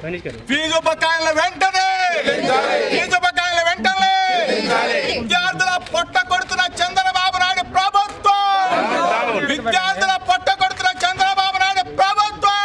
Fee బకాయిల వెంటనే విద్యార్థుల పొట్ట కొడుతున్న చంద్రబాబు నాయుడు ప్రభుత్వం, విద్యార్థుల పొట్ట కొడుతున్న చంద్రబాబు నాయుడు ప్రభుత్వం,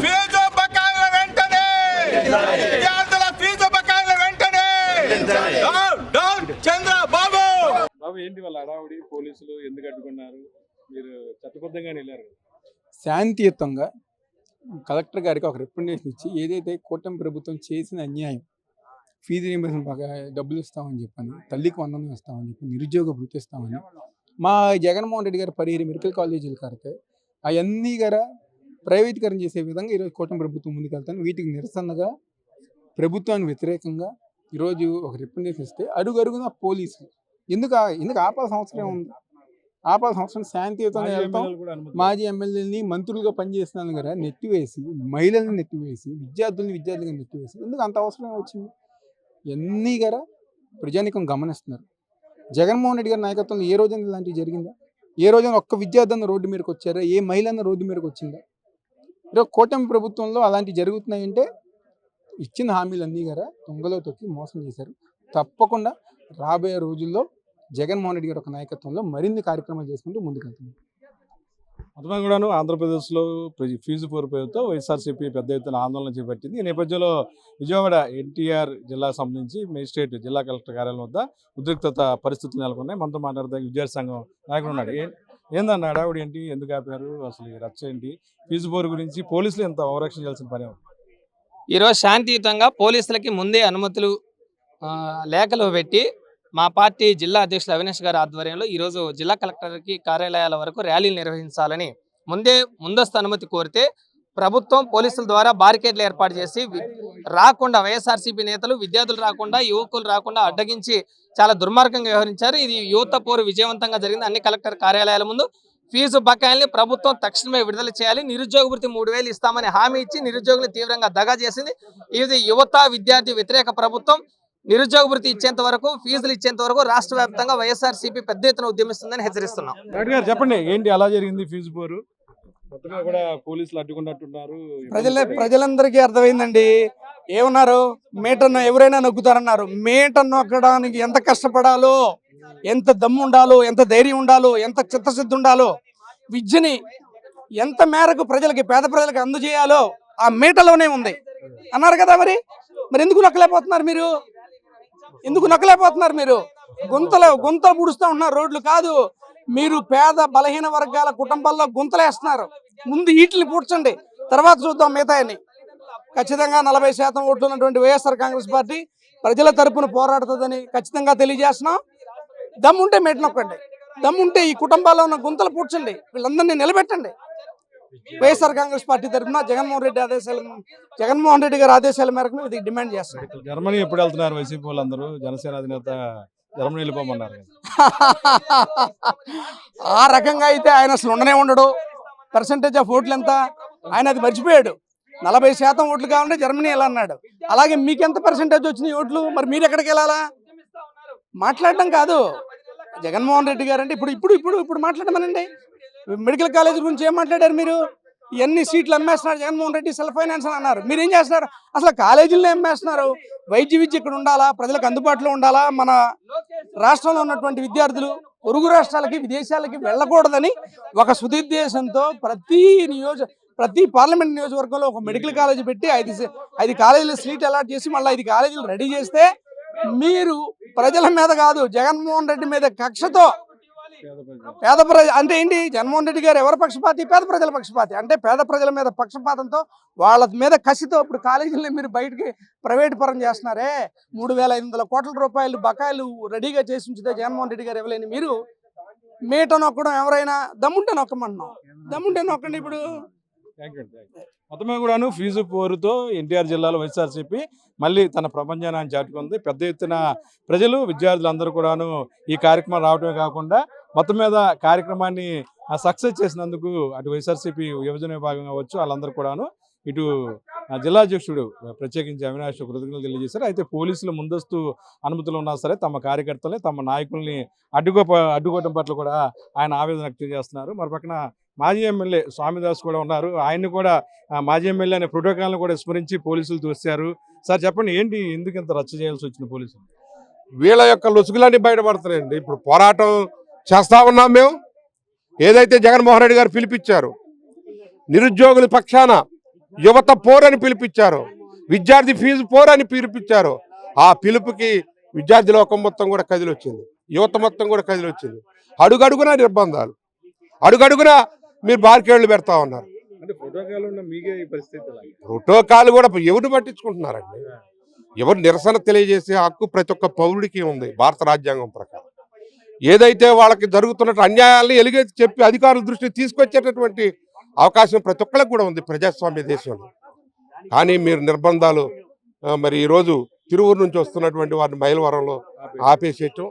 ఫీజు బకాయిల వెంటనే, విద్యార్థుల ఫీజు బకాయిల వెంటనే, డౌన్ చంద్రబాబు. బాబు ఏంటి వాళ్ళ అడావుడి? పోలీసులు ఎందుకు అడ్డుకున్నారు? మీరు చట్టబద్ధంగా వెళ్ళారు. శాంతియుతంగా కలెక్టర్ గారికి ఒక రిప్రజెంటేషన్ ఇచ్చి ఏదైతే కూటమి ప్రభుత్వం చేసిన అన్యాయం, ఫీజు రీయింబర్స్మెంట్ బాగా డబ్బులు ఇస్తామని చెప్పని, తల్లికి వందనం ఇస్తామని చెప్పి, నిరుద్యోగ భృతి ఇస్తామని, మా జగన్మోహన్ రెడ్డి గారు 17 మెడికల్ కాలేజీలు కడితే అవన్నీ గారా ప్రైవేటీకరణ చేసే విధంగా ఈరోజు కూటమి ప్రభుత్వం ముందుకెళ్తాను. వీటికి నిరసనగా ప్రభుత్వానికి వ్యతిరేకంగా ఈరోజు ఒక రిప్రజెంటేషన్ ఇస్తే అడుగడుగున పోలీసులు ఎందుకు ఆపాల్సిన అవసరం ఉంది? ఆపాల్సిన అవసరం శాంతియుతంగా వెళ్తాం. మాజీ ఎమ్మెల్యేలని మంత్రులుగా పనిచేస్తున్నాను కదా నెట్టివేసి, మహిళల్ని నెట్టివేసి, విద్యార్థులుగా నెట్టివేసి ఎందుకు అంత అవసరం వచ్చింది? ఇవన్నీ గారా ప్రజానికం గమనిస్తున్నారు. జగన్మోహన్ రెడ్డి గారి నాయకత్వంలో ఏ రోజైనా ఇలాంటివి జరిగిందా? ఏ రోజైనా ఒక్క విద్యార్థిని రోడ్డు మీదకి వచ్చారా? ఏ మహిళన్న రోడ్డు మీదకి వచ్చిందా? ఈరోజు కూటమి ప్రభుత్వంలో అలాంటివి జరుగుతున్నాయంటే ఇచ్చిన హామీలన్నీ గారా దొంగలో తొక్కి మోసం చేశారు. తప్పకుండా రాబోయే రోజుల్లో జగన్మోహన్ రెడ్డి గారి ఒక నాయకత్వంలో మరిన్ని కార్యక్రమాలు చేసుకుంటూ ముందుకెళ్తున్నారు. మొత్తం కూడాను ఆంధ్రప్రదేశ్లో ఫీజు పూర్వపేరుతో వైఎస్ఆర్సీపీ పెద్ద ఎత్తున ఆందోళన చేపట్టింది. ఈ నేపథ్యంలో విజయవాడ ఎన్టీఆర్ జిల్లాకు సంబంధించి మేజిస్ట్రేట్ జిల్లా కలెక్టర్ కార్యాలయం వద్ద ఉద్రిక్తత పరిస్థితులు నెలకొన్నాయి. మనతో మాట్లాడితే విద్యార్థి సంఘం నాయకుడు ఉన్నాడు. ఏందన్న హడావుడి ఏంటి? ఎందుకు ఆపారు? అసలు రచ్చ ఏంటి? ఫీజు పోరు గురించి పోలీసులు ఎంత ఓవరాక్షన్ చేయాల్సిన పని? ఈరోజు శాంతియుతంగా పోలీసులకి ముందే అనుమతులు లేఖలు పెట్టి మా పార్టీ జిల్లా అధ్యక్షులు అవినాష్ గారి ఆధ్వర్యంలో ఈరోజు జిల్లా కలెక్టర్కి కార్యాలయాల వరకు ర్యాలీలు నిర్వహించాలని ముందస్తు అనుమతి కోరితే ప్రభుత్వం పోలీసుల ద్వారా బారికేడ్లు ఏర్పాటు చేసి రాకుండా వైఎస్ఆర్సీపీ నేతలు, విద్యార్థులు రాకుండా, యువకులు రాకుండా అడ్డగించి చాలా దుర్మార్గంగా వ్యవహరించారు. ఇది యువత పోరు విజయవంతంగా జరిగింది. అన్ని కలెక్టర్ కార్యాలయాల ముందు ఫీజు బకాయిల్ని ప్రభుత్వం తక్షణమే విడుదల చేయాలి, నిరుద్యోగ భృతి 3000 ఇస్తామని హామీ ఇచ్చి నిరుద్యోగులు తీవ్రంగా దగా చేసింది. ఇది యువత విద్యార్థి వ్యతిరేక ప్రభుత్వం. నిరుద్యోగ భృతి ఇచ్చేంత వరకు, ఫీజులు ఇచ్చేంత వరకు రాష్ట్ర వ్యాప్తంగా వైఎస్ఆర్సీపీ పెద్ద ఎత్తున ఉద్యమిస్తుందని హెచ్చరిస్తున్నాం. చెప్పండి ఏంటి అలా జరిగింది ఫీజు పోరు? కొత్తగా కూడా పోలీసులు అడ్డుకున్నట్టున్నారు. ప్రజలందరికీ అర్థమైందండి. ఏమన్నారు? మీటర్ను ఎవరైనా నొక్కుతారన్నారు. మీటర్ నొక్కడానికి ఎంత కష్టపడాలో, ఎంత దమ్ము ఉండాలో, ఎంత ధైర్యం ఉండాలో, ఎంత చిత్తశుద్ధి ఉండాలో, విద్యని ఎంత మేరకు పేద ప్రజలకు అందజేయాలో ఆ మీటర్లోనే ఉంది అన్నారు కదా. మరి ఎందుకు నొక్కలేకపోతున్నారు మీరు? గుంతలు పుడుస్తూ ఉన్నారు, రోడ్లు కాదు. మీరు పేద బలహీన వర్గాల కుటుంబాల్లో గుంతలేస్తున్నారు. ముందు వీటిని పూడ్చండి, తర్వాత చూద్దాం మిగతాయని. ఖచ్చితంగా 40% ఓట్లు ఉన్నటువంటి వైఎస్ఆర్ కాంగ్రెస్ పార్టీ ప్రజల తరపున పోరాడుతుందని ఖచ్చితంగా తెలియజేస్తున్నాం. దమ్ముంటే మేట నొక్కండి, దమ్ముంటే ఈ కుటుంబాల్లో ఉన్న గుంతలు పూడ్చండి, వీళ్ళందరినీ నిలబెట్టండి. వైఎస్ఆర్ కాంగ్రెస్ పార్టీ తరఫున జగన్మోహన్ రెడ్డి గారి ఆదేశాల మేరకు ఇది డిమాండ్ చేస్తారు. జర్మనీ ఎప్పుడు వెళ్తున్నారు వైసీపీ వాళ్ళందరూ? జనసేన అధినేత జర్మనీ వెళ్ళిపోమన్నారు. ఆ రకంగా అయితే ఆయన అసలు ఉండడు. పర్సంటేజ్ ఆఫ్ ఓట్లు ఎంత? ఆయన అది మర్చిపోయాడు. 40% ఓట్లు కావాలంటే జర్మనీ వెళ్ళన్నాడు. అలాగే మీకెంత పర్సంటేజ్ వచ్చినాయి ఓట్లు? మరి మీరు ఎక్కడికి వెళ్ళాలా? మాట్లాడడం కాదు. జగన్మోహన్ రెడ్డి గారు అంటే ఇప్పుడు మాట్లాడమనండి. మెడికల్ కాలేజ్ గురించి ఏం మాట్లాడారు మీరు? ఎన్ని సీట్లు అమ్మేస్తున్నారు జగన్మోహన్ రెడ్డి, సెల్ఫ్ ఫైనాన్స్ అని అన్నారు. మీరేం చేస్తున్నారు? అసలు కాలేజీల్లో అమ్మేస్తున్నారు. వైద్య విద్య ఇక్కడ ఉండాలా, ప్రజలకు అందుబాటులో ఉండాలా. మన రాష్ట్రంలో ఉన్నటువంటి విద్యార్థులు పొరుగు రాష్ట్రాలకి, విదేశాలకి వెళ్ళకూడదని ఒక సుదుద్దేశంతో ప్రతి పార్లమెంట్ నియోజకవర్గంలో ఒక మెడికల్ కాలేజీ పెట్టి 5 కాలేజీలు సీట్ అలాట్ చేసి మళ్ళీ 5 కాలేజీలు రెడీ చేస్తే మీరు ప్రజల మీద కాదు, జగన్మోహన్ రెడ్డి మీద కక్షతో పేద ప్రజ అంటే ఏంటి? జగన్మోహన్ రెడ్డి గారు ఎవరి పక్షపాతి? పేద ప్రజల పక్షపాతి. అంటే పేద ప్రజల మీద పక్షపాతంతో, వాళ్ళ మీద కసితో ఇప్పుడు కాలేజీలని మీరు బయటికి ప్రైవేట్ పరం చేస్తున్నారే. 3500 కోట్ల రూపాయలు బకాయిలు రెడీగా చేసి ఉంచితే జగన్మోహన్ రెడ్డి గారు ఇవ్వలేని మీరు మీట నొక్కడం, ఎవరైనా దమ్ముంటే నొక్కమంటున్నాం. దమ్ముంటే నొక్కండి. ఇప్పుడు మొత్తమే కూడాను ఫీజు పోరుతో ఎన్టీఆర్ జిల్లాలో వైఎస్ఆర్సీపీ మళ్ళీ తన ప్రపంచాన్ని చాటుకుంది. పెద్ద ఎత్తున ప్రజలు, విద్యార్థులు అందరూ కూడాను ఈ కార్యక్రమం రావడమే కాకుండా మొత్తం మీద కార్యక్రమాన్ని సక్సెస్ చేసినందుకు అటు వైఎస్ఆర్సీపీ యువజన విభాగం కావచ్చు, వాళ్ళందరూ కూడాను ఇటు జిల్లా అధ్యక్షుడు ప్రత్యేకించి అవినాష్ కృతజ్ఞతలు తెలియజేశారు. అయితే పోలీసులు ముందస్తు అనుమతులు ఉన్నా సరే తమ కార్యకర్తల్ని, తమ నాయకుల్ని అడ్డుకోవడం పట్ల కూడా ఆయన ఆవేదన వ్యక్తం చేస్తున్నారు. మరోపక్కన మాజీ ఎమ్మెల్యే స్వామిదాస్ కూడా ఉన్నారు. ఆయన్ని కూడా మాజీ ఎమ్మెల్యే అనే ప్రోటోకాల్ని కూడా విస్మరించి పోలీసులు తోశారు. సార్ చెప్పండి, ఏంటి ఎందుకు ఇంత రచ్చ చేయాల్సి వచ్చిన పోలీసులు? వీళ్ళ యొక్క లొసుగులన్నీ బయటపడుతున్నాయండి. ఇప్పుడు పోరాటం చేస్తా ఉన్నాం మేము. ఏదైతే జగన్మోహన్ రెడ్డి గారు పిలిపించారు, నిరుద్యోగుల పక్షాన యువత పోరని పిలిపించారు, విద్యార్థి ఫీజు పోరని పిలిపించారు. ఆ పిలుపుకి విద్యార్థి లోకం మొత్తం కూడా కదిలొచ్చింది, యువత మొత్తం కూడా కదిలొచ్చింది. అడుగడుగునా నిర్బంధాలు, అడుగడుగునా మీరు బార్కేళ్లు పెడతా ఉన్నారు. అంటే ప్రోటోకాల్ ఉన్న మీకే ఈ పరిస్థితి ఎలా? ప్రోటోకాల్ కూడా ఎవరు పట్టించుకుంటున్నారండి? ఎవరు నిరసన తెలియజేసే హక్కు ప్రతి ఒక్క పౌరుడికి ఉంది భారత రాజ్యాంగం ప్రకారం. ఏదైతే వాళ్ళకి జరుగుతున్న అన్యాయాలను ఎలుగెత్తి చెప్పి అధికారుల దృష్టికి తీసుకొచ్చేటటువంటి అవకాశం ప్రతి ఒక్కరికి కూడా ఉంది ప్రజాస్వామ్య దేశంలో. కానీ మీరు నిర్బంధాలు, మరి ఈరోజు తిరువురు నుంచి వస్తున్నటువంటి వారిని మైలవరంలో ఆపేసేయటం,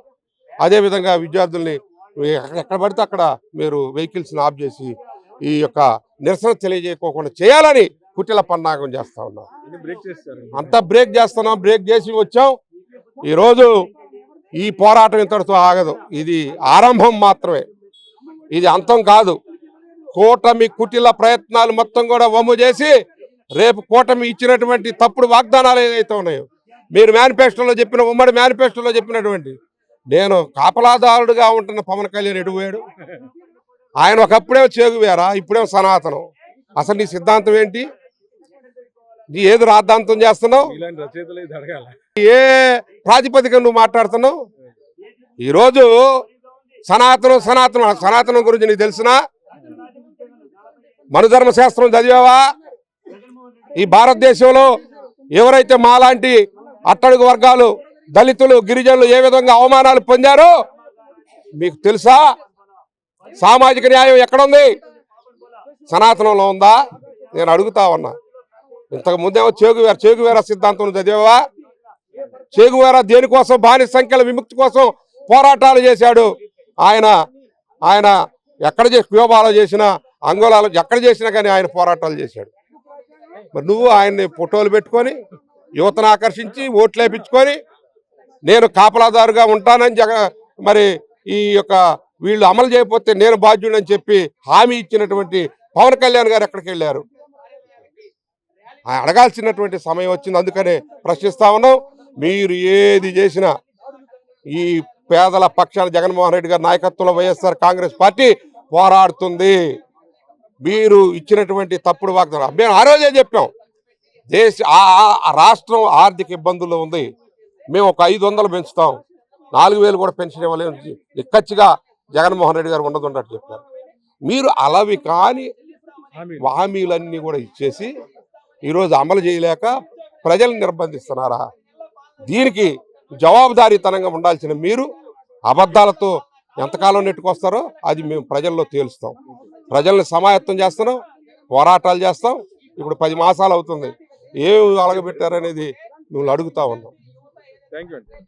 అదేవిధంగా విద్యార్థుల్ని ఎక్కడ పడితే అక్కడ మీరు వెహికల్స్ని ఆఫ్ చేసి ఈ యొక్క నిరసన తెలియజేయకోకుండా చేయాలని కుటిల పన్నాగం చేస్తా ఉన్నాం. అంతా బ్రేక్ చేస్తున్నాం, బ్రేక్ చేసి వచ్చాం. ఈరోజు ఈ పోరాటం ఇంతటితో ఆగదు. ఇది ఆరంభం మాత్రమే, ఇది అంతం కాదు. కూటమి కుటిల ప్రయత్నాలు మొత్తం కూడా వమ్ము చేసి రేపు కూటమి ఇచ్చినటువంటి తప్పుడు వాగ్దానాలు ఏదైతే ఉన్నాయో, మీరు మేనిఫెస్టోలో చెప్పిన ఉమ్మడి మేనిఫెస్టోలో చెప్పినటువంటి, నేను కాపలాదారుడుగా ఉంటున్న పవన్ కళ్యాణ్ ఎడిపోయాడు. ఆయన ఒకప్పుడే చేగువేరా, ఇప్పుడేమో సనాతనం. అసలు నీ సిద్ధాంతం ఏంటి? నీ ఏది రాద్ధాంతం చేస్తున్నావు? ఏ ప్రాతిపదిక నువ్వు మాట్లాడుతున్నావు? ఈరోజు సనాతనం సనాతనం సనాతనం గురించి నీకు తెలిసినా? మనుధర్మ శాస్త్రం చదివావా? ఈ భారతదేశంలో ఎవరైతే మాలాంటి అట్టడుగు వర్గాలు, దళితులు, గిరిజనులు ఏ విధంగా అవమానాలు పొందారో మీకు తెలుసా? సామాజిక న్యాయం ఎక్కడుంది? సనాతనంలో ఉందా? నేను అడుగుతా ఉన్నా. ఇంతకు ముందేమో చేగువేరా సిద్ధాంతం చదివావా? చేగువేరా దేనికోసం? బానిస సంఖ్యల విముక్తి కోసం పోరాటాలు చేశాడు ఆయన. ఆయన ఎక్కడ క్యూబాలో చేసినా, అంగోలాలో ఎక్కడ చేసినా కానీ ఆయన పోరాటాలు చేశాడు. మరి నువ్వు ఆయన్ని ఫోటోలు పెట్టుకొని యువతను ఆకర్షించి ఓట్లు వేయించుకొని నేను కాపలాదారుగా ఉంటానని మరి ఈ యొక్క వీళ్ళు అమలు చేయకపోతే నేను బాధ్యుడని చెప్పి హామీ ఇచ్చినటువంటి పవన్ కళ్యాణ్ గారు ఎక్కడికి వెళ్ళారు? అడగాల్సినటువంటి సమయం వచ్చింది. అందుకనే ప్రశ్నిస్తా ఉన్నాం. మీరు ఏది చేసినా ఈ పేదల పక్షాన జగన్మోహన్ రెడ్డి గారి నాయకత్వంలో వైఎస్ఆర్ కాంగ్రెస్ పార్టీ పోరాడుతుంది. మీరు ఇచ్చినటువంటి తప్పుడు వాగ్దానం మేము ఆ రోజే చెప్పాం. రాష్ట్రం ఆర్థిక ఇబ్బందుల్లో ఉంది, మేము ఒక 500 పెంచుతాం, 4000 కూడా పెన్షన్ ఇవ్వలేము, నిక్కచ్చిగా జగన్మోహన్ రెడ్డి గారు ఉండదున్నట్టు చెప్పారు. మీరు అలవి కాని హామీలన్నీ కూడా ఇచ్చేసి ఈరోజు అమలు చేయలేక ప్రజలను నిర్బంధిస్తున్నారా? దీనికి జవాబుదారీతనంగా ఉండాల్సిన మీరు అబద్ధాలతో ఎంతకాలం నెట్టుకొస్తారో అది మేము ప్రజల్లో తేలుస్తాం. ప్రజల్ని సమాయత్తం చేస్తున్నాం, పోరాటాలు చేస్తాం. ఇప్పుడు 10 మాసాలు అవుతుంది. ఏమి అలగబెట్టారనేది మేము అడుగుతా ఉన్నాం. థ్యాంక్ యూ అండి.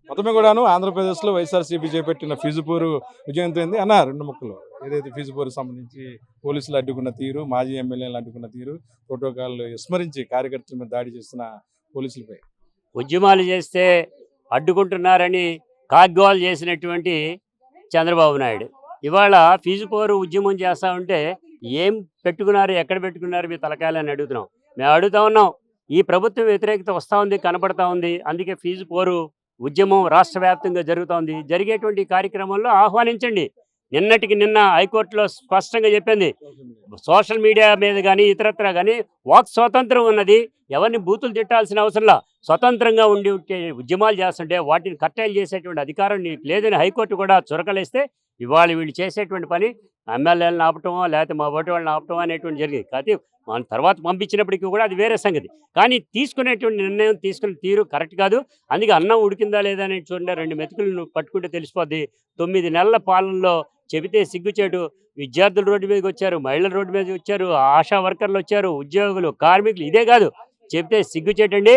మొత్తమే కూడాను ఆంధ్రప్రదేశ్లో వైఎస్ఆర్సీపీ చేపట్టిన ఫీజుపూరు విజయవంతమైంది అన్న. 2 ముక్కలు ఏదైతే ఫీజుపూరు సంబంధించి పోలీసులు అడ్డుకున్న తీరు, మాజీ ఎమ్మెల్యేలు అడ్డుకున్న తీరు, ప్రోటోకాల్ విస్మరించి కార్యకర్తల మీద దాడి చేస్తున్న పోలీసులపై ఉద్యమాలు చేస్తే అడ్డుకుంటున్నారని కాగ్వాలు చేసినటువంటి చంద్రబాబు నాయుడు ఇవాళ ఫీజుపూరు ఉద్యమం చేస్తా ఉంటే ఏం పెట్టుకున్నారు, ఎక్కడ పెట్టుకున్నారు మీ తలకాయలని అడుగుతున్నాం. మేము అడుగుతా ఉన్నాం. ఈ ప్రభుత్వం వ్యతిరేకత వస్తూ ఉంది, కనపడతా ఉంది. అందుకే ఫీజుపూరు ఉద్యమం రాష్ట్ర వ్యాప్తంగా జరుగుతోంది. జరిగేటువంటి కార్యక్రమంలో ఆహ్వానించండి. నిన్నటికి నిన్న హైకోర్టులో స్పష్టంగా చెప్పింది, సోషల్ మీడియా మీద కానీ ఇతరత్ర కానీ వాక్ స్వాతంత్రం ఉన్నది. ఎవరిని బూతులు తిట్టాల్సిన అవసరంలా స్వతంత్రంగా ఉండి ఉద్యమాలు చేస్తుంటే వాటిని కట్టేలు చేసేటువంటి అధికారం నీకు లేదని హైకోర్టు కూడా చురకలేస్తే ఇవాళ వీళ్ళు చేసేటువంటి పని ఎమ్మెల్యేలను ఆపటమో లేకపోతే మా ఓటు వాళ్ళని ఆపటమో అనేటువంటి జరిగింది. కాబట్టి మన తర్వాత పంపించినప్పటికీ కూడా అది వేరే సంగతి. కానీ తీసుకునేటువంటి నిర్ణయం తీసుకునే తీరు కరెక్ట్ కాదు. అందుకే అన్నం ఉడికిందా లేదా అని చూడండి, 2 మెతుకులను పట్టుకుంటే తెలిసిపోద్ది. 9 నెలల పాలనలో చెబితే సిగ్గుచేటు. విద్యార్థులు రోడ్డు మీదకి వచ్చారు, మహిళలు రోడ్డు మీదకి వచ్చారు, ఆశా వర్కర్లు వచ్చారు, ఉద్యోగులు, కార్మికులు. ఇదే కాదు, చెబితే సిగ్గుచేటండి.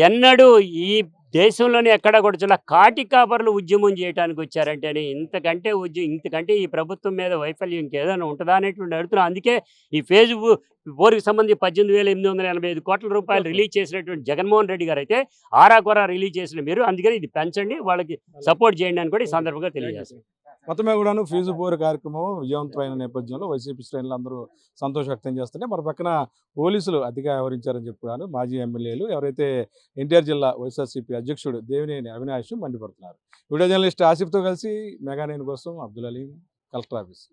ఎన్నడూ ఈ దేశంలోనే ఎక్కడా కూడా చాలా కాటి కాపర్లు ఉద్యమం చేయడానికి వచ్చారంటేనే ఇంతకంటే ఈ ప్రభుత్వం మీద వైఫల్యం ఇంకేదైనా ఉంటుందా అనేటువంటి అడుగుతున్నాం. అందుకే ఈ ఫేజ్బుక్ సంబంధించి 18,885 కోట్ల రూపాయలు రిలీజ్ చేసినటువంటి జగన్మోహన్ రెడ్డి గారు అయితే ఆరాకొరా రిలీజ్ చేసిన మీరు. అందుకని ఇది పెంచండి, వాళ్ళకి సపోర్ట్ చేయండి అని కూడా ఈ సందర్భంగా తెలియజేస్తాం. మొత్తమే కూడాను ఫీజు పోరు కార్యక్రమం విజయవంతమైన నేపథ్యంలో వైసీపీ శ్రేణులు అందరూ సంతోషం వ్యక్తం చేస్తుంటే మరి పక్కన పోలీసులు అతిగా వ్యవహరించారని చెప్పుకున్నాను మాజీ ఎమ్మెల్యేలు ఎవరైతే ఎన్టీఆర్ జిల్లా వైఎస్ఆర్సీపీ అధ్యక్షుడు దేవినేని అవినాష్ మండిపడుతున్నారు. వీడియో జర్నలిస్ట్ ఆసిఫ్తో కలిసి మెగానైన్ కోసం అబ్దుల్ అలీం, కలెక్టర్ ఆఫీస్.